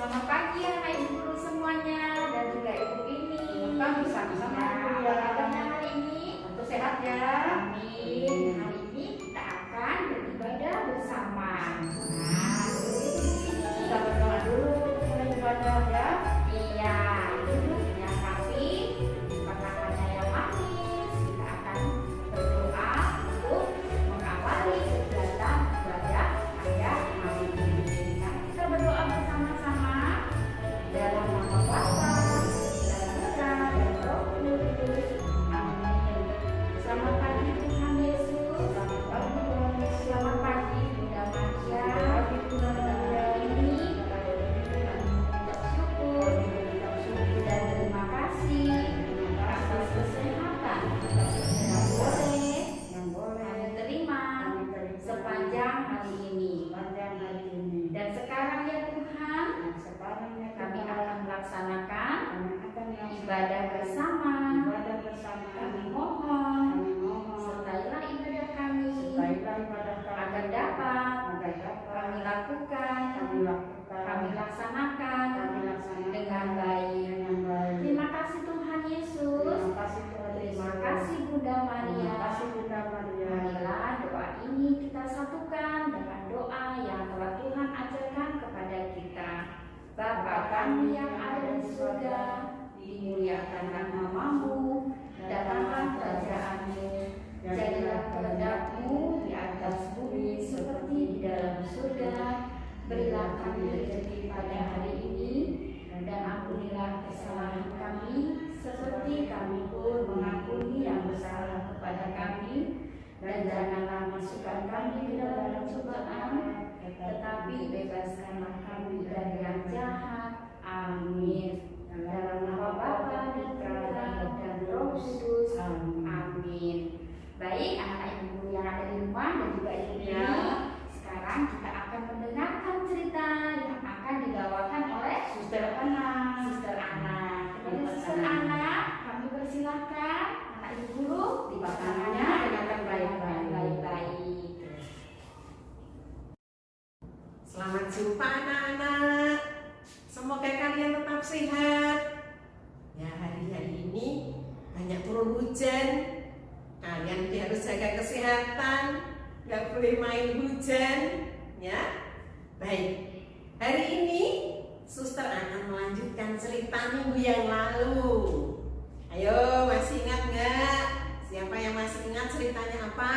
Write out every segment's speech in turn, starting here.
Selamat pagi anak ibu guru semuanya dan juga ibu ini. Sama-sama Ya, ibu apa ya. kabarnya hari ini? Untuk sehat ya. Amin. Hari ini kita akan beribadah bersama. Nah, Kita berdoa dulu mulai ibadah ya. iya, yang rapi, pakai hanya yang manis. Kita akan berdoa untuk mengawali kegiatan ibadah pada hari ini. Nah, kita berdoa bersama-sama dalam nama Bapa dan Putra dan Roh Kudus. Amin. Selamat pagi Tuhan Yesus. Selamat pagi Tuhan Yesus. Selamat pagi Bunda Maria. Pagi Tuhan Maria. Ini kami mengucap syukur dan terima kasih atas kesehatan yang boleh Yang boleh kami terima kami terima sepanjang hari ini. sepanjang hari ini. Dan sekarang ya Tuhan, Dan sekarang ya kami Tuhan, akan melaksanakan kami akan melaksanakan ibadah bersama. ibadah bersama. Kami mohon, Kami mohon sertailah ibadah kami sertailah ibadah kami agar dapat agar dapat kami lakukan, kami lakukan kami laksanakan dengan baik. dengan baik. Terima kasih Tuhan Yesus. Terima kasih Tuhan Terima Yesus. kasih Bunda Terima Maria. kasih Bunda Maria. Marilah doa ini kita satukan dengan doa yang telah Tuhan ajarkan kepada kita. Bapa kami yang ada di surga, dimuliakanlah namamu, datanglah kerajaanmu, jadilah kehendak-Mu di atas bumi seperti di dalam surga. Berilah kami rezeki pada hari ini, dan ampunilah kesalahan kami, seperti kami pun mengampuni yang bersalah kepada kami. Dan janganlah masukkan kami ke dalam cobaan, tetapi bebaskanlah kami dari yang jahat. Amin. Dalam nama Bapa dan Putra dan Roh Kudus. Amin. Baik, anak-anak ibu yang ada di rumah dan juga ibu ini, sekarang kita akan mendengarkan cerita yang akan dibawakan oleh Suster Ana. Suster Ana. Kepada Suster Ana, kami persilahkan anak ibu guru di belakangnya dengarkan baik-baik. Selamat jumpa anak-anak. Semoga kalian tetap sehat. Ya, hari-hari ini banyak turun hujan. Kalian harus jaga kesehatan, nggak boleh main hujan, ya. Baik, hari ini Suster akan melanjutkan cerita minggu yang lalu. Ayo, masih ingat nggak? Siapa yang masih ingat ceritanya apa?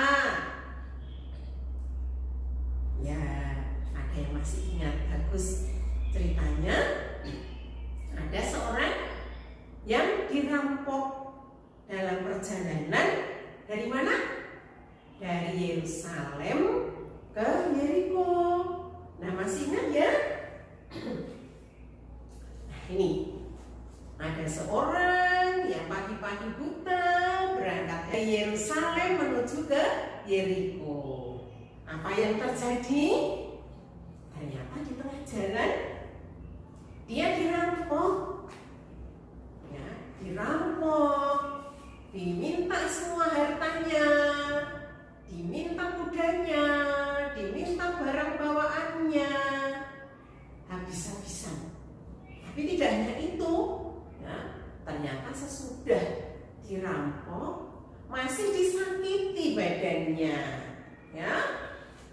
Ya, ada yang masih ingat. Bagus. Ceritanya ada seorang yang dirampok dalam perjalanan dari mana? Dari Yerusalem ke Yeriko. Nah, masih ingat ya? Nah, ini ada seorang yang pagi-pagi buta berangkat dari Yerusalem menuju ke Yeriko. Apa yang terjadi? Ternyata di tengah jalan dia dirampok, ya, dirampok, diminta semua hartanya, diminta kudanya, diminta barang bawaannya, habis-habisan. Tapi tidak hanya itu, ya, ternyata sesudah dirampok masih disakiti badannya, ya,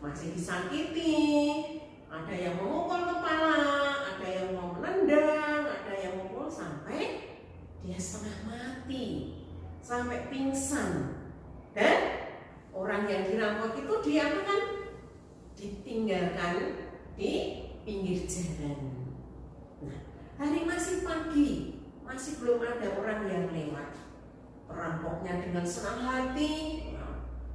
masih disakiti. Ada yang memukul kepala, ada yang mau menendang, ada yang memukul sampai dia setengah mati, sampai pingsan. Dan orang yang dirampok itu dia akan ditinggalkan di pinggir jalan. Nah, hari masih pagi, masih belum ada orang yang lewat. Perampoknya dengan senang hati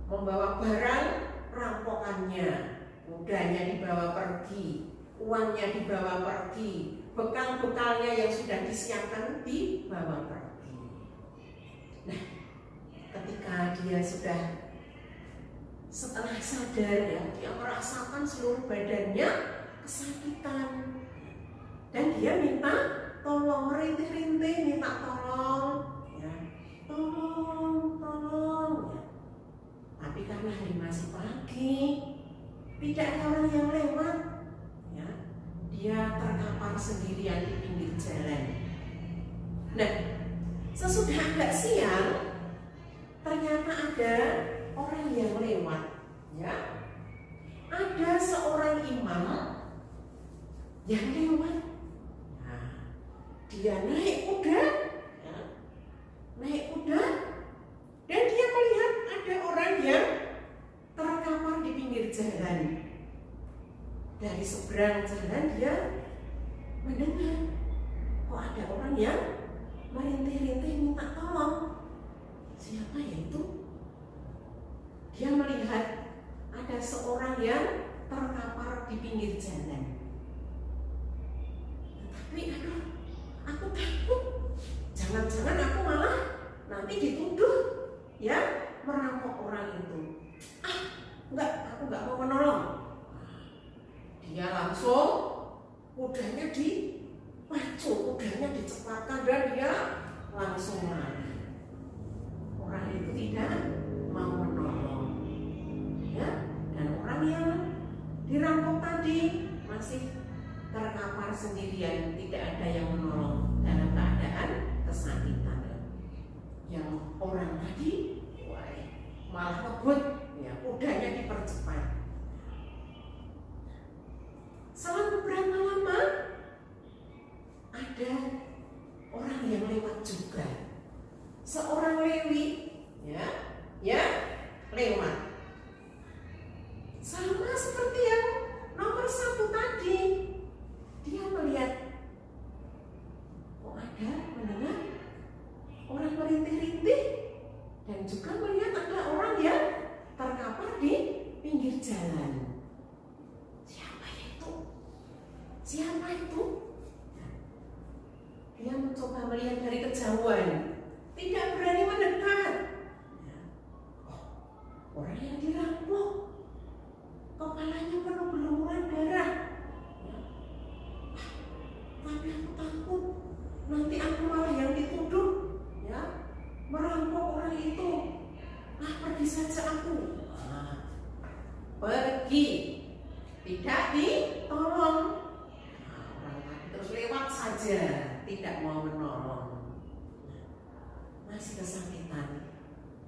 membawa barang rampokannya. Kudanya dibawa pergi, uangnya dibawa pergi, bekal-bekalnya yang sudah disiapkan dibawa pergi. Nah, ketika dia sudah setengah sadar, ya, dia merasakan seluruh badannya kesakitan, dan dia minta tolong, merintih-rintih minta tolong, ya, tolong, ya. Tapi karena hari masih pagi, tidak ada orang yang lewat, ya. dia terkapar sendirian di pinggir jalan. Nah, sesudah agak siang, ternyata ada orang yang lewat, ya. Ada seorang imam yang lewat. Nah, dia naik kuda, ya. Naik kuda, dan dia melihat ada orang yang terkapar di pinggir jalan. Dari seberang jalan dia mendengar, kok ada orang yang merintih-rintih minta tolong. Siapa ya itu? Dia melihat ada seorang yang terkapar di pinggir jalan. Tapi aduh, aku takut. Jangan-jangan aku malah nanti dituduh ya merampok orang itu. Aku nggak mau menolong. Dia langsung kudanya dipacu, kudanya dicepatkan dan dia langsung lari. Orang itu tidak mau menolong, ya. Dan orang yang dirampok tadi masih terkapar sendirian, tidak ada yang menolong dalam keadaan kesakitan. Yang orang tadi malah ngebut, ya, kudanya dipercepat. Selang beberapa lama ada orang yang lewat juga, seorang Lewi, ya lewat. Sama seperti yang nomor 1 tadi, dia melihat kok ada mendengar orang merintih-rintih dan juga melihat ada orang yang terkapar di pinggir jalan. Siapa itu? Dia mencoba melihat dari kejauhan, tidak berani mendekat. Orang yang dirampok, kepalanya penuh berlumuran darah. Tapi aku takut nanti aku malah yang dituduh, ya, merampok orang itu. Pergi saja aku. Pergi, tidak ditolong. Terus lewat saja, tidak mau menolong. Masih kesakitan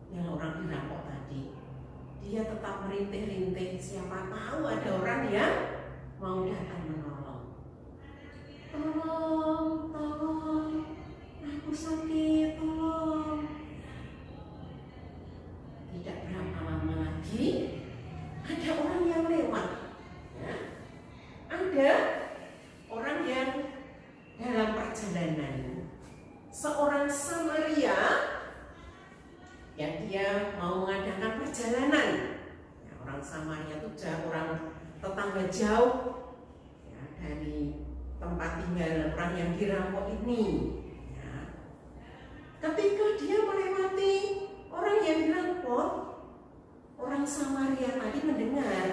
yang orang dirampok tadi. Dia tetap merintih-rintih, siapa tahu ada orang yang mau datang menolong. Tolong, aku sakit, tolong. Tidak berapa lama lagi ada orang yang lewat, ya. Ada orang yang dalam perjalanan, seorang Samaria yang dia mau mengadakan perjalanan, ya, orang Samaria itu orang tetangga jauh, ya, dari tempat tinggal orang yang dirampok ini, ya. Ketika dia melewati orang yang dirampok, orang Samaria tadi mendengar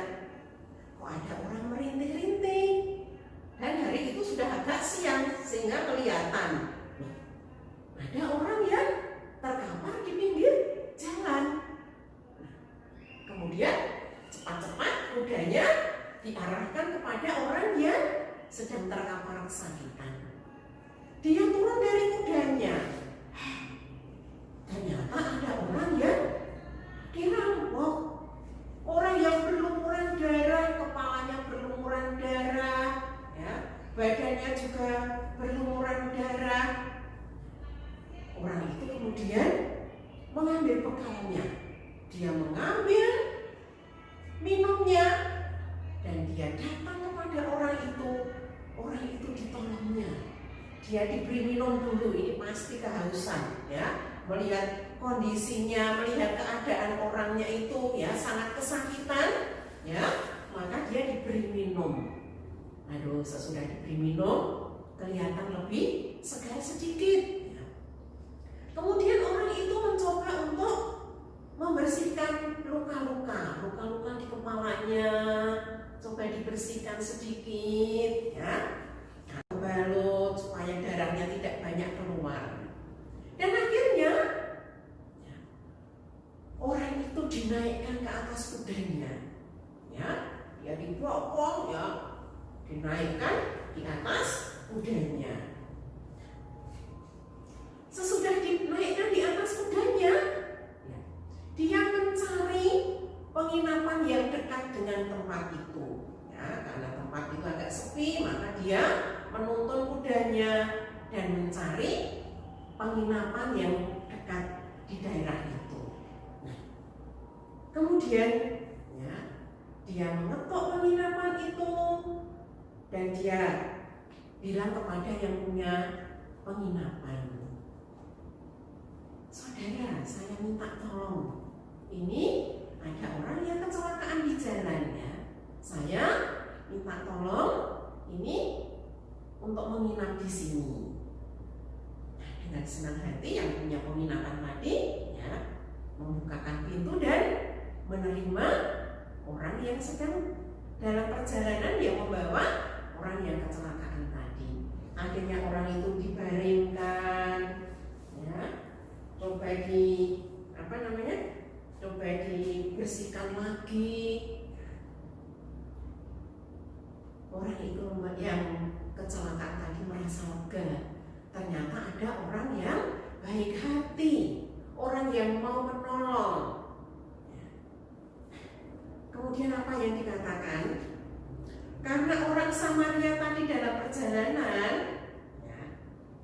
kok ada orang merintih-rintih. Dan hari itu sudah agak siang sehingga kelihatan ada orang yang terkapar di pinggir jalan. Kemudian cepat-cepat kudanya diarahkan kepada orang yang sedang terkapar kesakitan. Dia turun dari kudanya. Ternyata ada orang yang dirampok. Orang yang berlumuran darah, kepalanya berlumuran darah, ya, badannya juga berlumuran darah. Orang itu kemudian mengambil bekalnya. Dia mengambil minumnya dan dia datang kepada orang itu. Orang itu ditolongnya. Dia diberi minum dulu, ini pasti kehausan, ya. Melihat kondisinya, melihat keadaan orangnya itu, ya, sangat kesakitan, ya, maka dia diberi minum. Aduh, sesudah diberi minum kelihatan lebih segar sedikit, ya. Kemudian orang itu mencoba untuk membersihkan luka-luka di kepalanya, coba dibersihkan sedikit, ya, balut supaya darahnya tidak banyak keluar. Dan akhirnya orang itu dinaikkan ke atas kudanya, ya, dia dibopong, ya, dinaikkan di atas kudanya. Sesudah dinaikkan di atas kudanya, dia mencari penginapan yang dekat dengan tempat itu. Ya, karena tempat itu agak sepi, maka dia menuntun kudanya dan mencari penginapan yang dekat di daerah itu. Nah, kemudian ya, dia mengetuk penginapan itu dan dia bilang kepada yang punya penginapan, "Saudara, saya minta tolong. Ini ada orang yang kecelakaan di jalan ya. Saya minta tolong ini untuk menginap di sini." Nah, dengan senang hati yang punya penginapan tadi ya membukakan pintu dan menerima orang yang sedang dalam perjalanan yang membawa orang yang kecelakaan tadi. Akhirnya orang itu dibaringkan, ya, coba dibersihkan lagi. Orang itu yang kecelakaan tadi merasa lega. Ternyata ada orang yang baik hati, orang yang mau menolong. Kemudian apa yang dikatakan? Karena orang Samaria tadi dalam perjalanan, ya,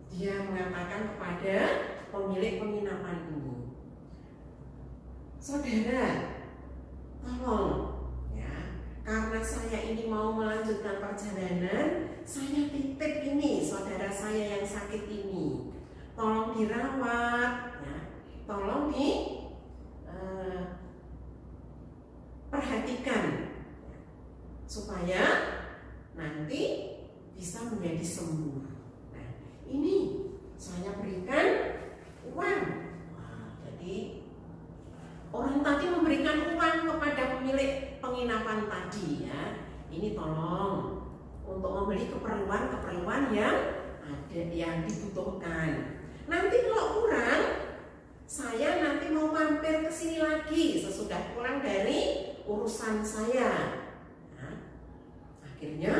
dia mengatakan kepada pemilik penginapan ini, "Saudara, tolong ya, karena saya ini mau melanjutkan perjalanan, saya titip ini saudara saya yang sakit ini, tolong dirawat, ya, tolong perhatikan supaya nanti bisa menjadi sembuh. Nah, ini saya berikan uang." Wah, jadi orang tadi memberikan uang kepada pemilik penginapan tadi ya. Ini tolong untuk membeli keperluan yang ada yang dibutuhkan. Nanti kalau kurang, saya nanti mau mampir ke sini lagi sesudah pulang dari urusan saya. Nah, akhirnya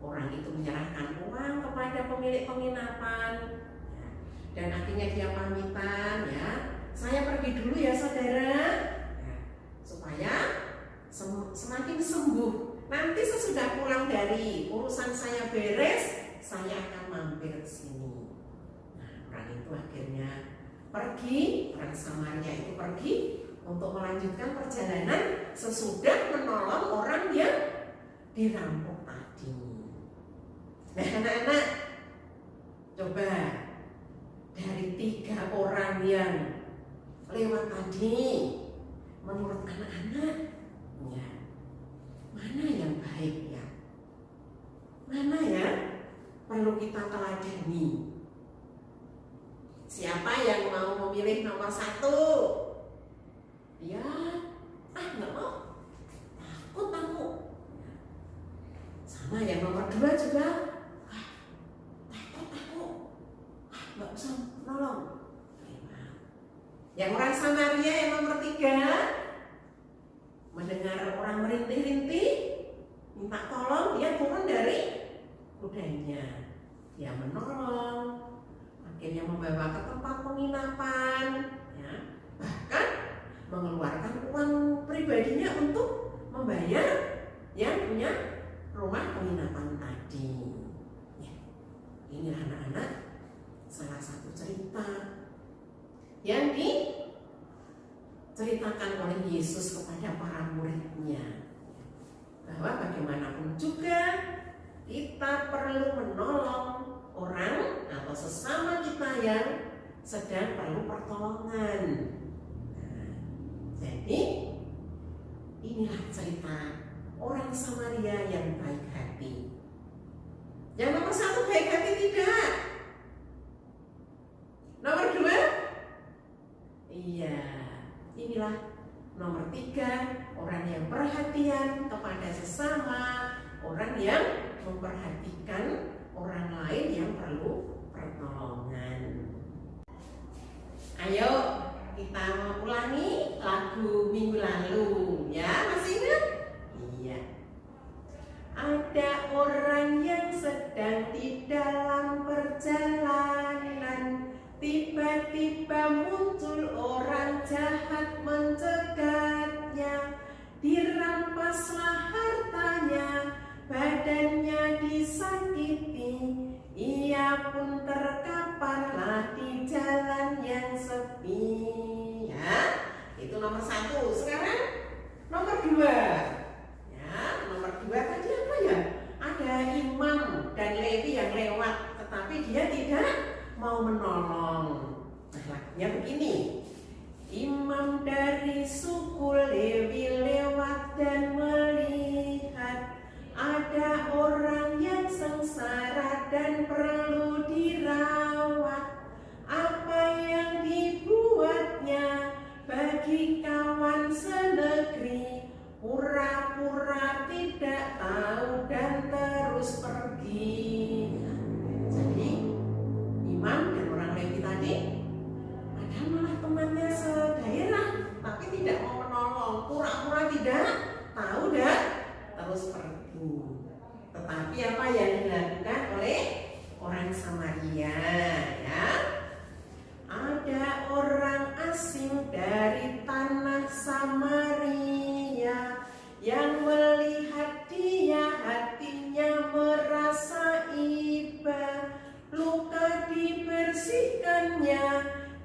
orang itu menyerahkan uang kepada pemilik penginapan, ya, dan akhirnya dia pamitan ya, "Saya pergi dulu ya saudara, ya, supaya semakin sembuh. Nanti sesudah pulang dari urusan saya beres, saya akan mampir ke sini." Nah, orang itu akhirnya pergi, orang Samaria itu pergi untuk melanjutkan perjalanan sesudah menolong orang yang dirampok tadi. Nah, anak-anak, coba dari 3 orang yang lewat tadi, menurut anak-anak, ya, mana yang baik ya? Mana ya perlu kita teladani? Siapa yang mau memilih nomor 1? Ya, nggak mau, takut aku. Sama yang nomor 2 juga, takut aku, nggak usah nolong. Yang orang Samaria yang nomor 3, mendengar orang merintih-rintih, minta tolong, dia turun dari kudanya, dia menolong, akhirnya membawa ke tempat penginapan, ya, bahkan mengeluarkan uang pribadinya untuk membayar yang punya rumah penginapan tadi. Ya, ini anak-anak salah satu cerita yang diceritakan oleh Yesus kepada para muridnya, bahwa bagaimanapun juga kita perlu menolong orang atau sesama kita yang sedang perlu pertolongan. Jadi inilah cerita orang Samaria yang baik hati. Yang nomor 1 baik hati tidak. Nomor 2, iya, inilah nomor 3, orang yang perhatian kepada sesama, orang yang memperhatikan orang lain yang perlu pertolongan. Ayo kita mengulangi lagu minggu lalu, ya, masih ingat? Iya. Ada orang dua. Ya, nomor dua tadi apa ya? Ada Imam dan Lewi yang lewat, tetapi dia tidak mau menolong. Nah, lagunya begini. Imam dari suku Lewi lewat dan melihat ada orang yang sengsara dan perlu dirawat. Apa yang dibuatnya bagi kawan senegeri, pura-pura tidak tahu dan terus pergi. Jadi Imam dan orang Lewi tadi ada malah temannya sedaerah, tapi tidak mau menolong, pura-pura tidak tahu dan terus pergi. Tetapi apa yang dilakukan oleh orang Samaria, ya? Ada orang asing dari tanah Samaria yang melihat dia, hatinya merasa iba, luka dibersihkannya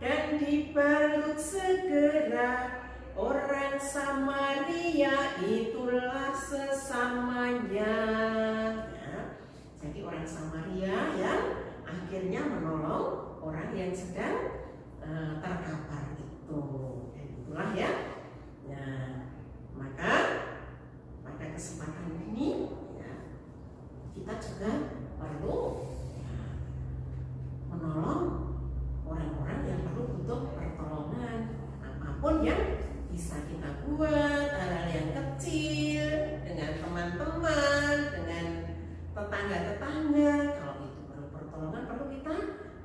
dan dibalut segera. Orang Samaria itulah sesamanya. Ya. Jadi orang Samaria yang akhirnya menolong orang yang sedang terkapar itu. Dan itulah ya. Nah, maka pada kesempatan ini ya, kita juga perlu menolong orang-orang yang perlu butuh pertolongan. Apapun yang bisa kita buat, hal-hal yang kecil dengan teman-teman, dengan tetangga-tetangga, kalau itu perlu pertolongan perlu kita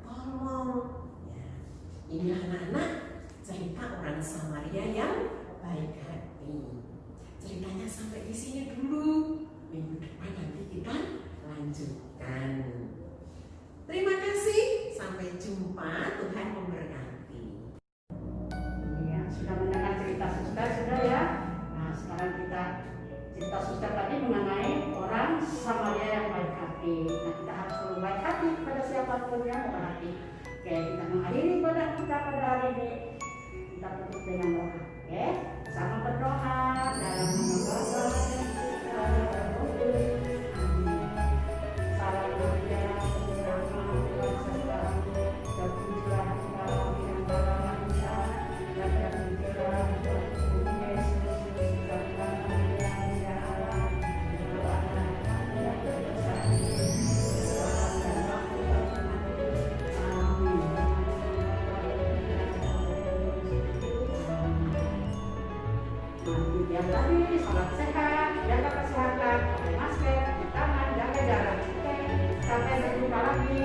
tolong. Ya. Ini anak-anak cerita orang Samaria yang baik hati. Ceritanya sampai di sini dulu. Minggu depan nanti kita lanjutkan. Terima kasih, sampai jumpa. Tuhan memberkati. Ya, sudah mendengar cerita suster sudah ya. Nah, sekarang kita cerita suster tadi mengenai orang Samaria yang baik hati. Nah, kita harus selalu baik hati pada siapapun yang baik hati. Oke, kita mengakhiri ibadah kita pada hari ini. Kita tutup dengan doa. Oke, sama berdoa dalam nama Bapa dan Putra dan Roh Kudus. Amin. Salam Maria, penuh rahmat, Tuhan serta terpujilah engkau di antara manusia dan terpujilah Tuhan Yesus serta Maria ya Allah, doakan kami yang berdosa ini. Salam dan waktu Amin. Yang tadi salam sehat, jaga kesehatan, pakai masker, cuci tangan, jaga jarak. Oke, sampai berjumpa lagi.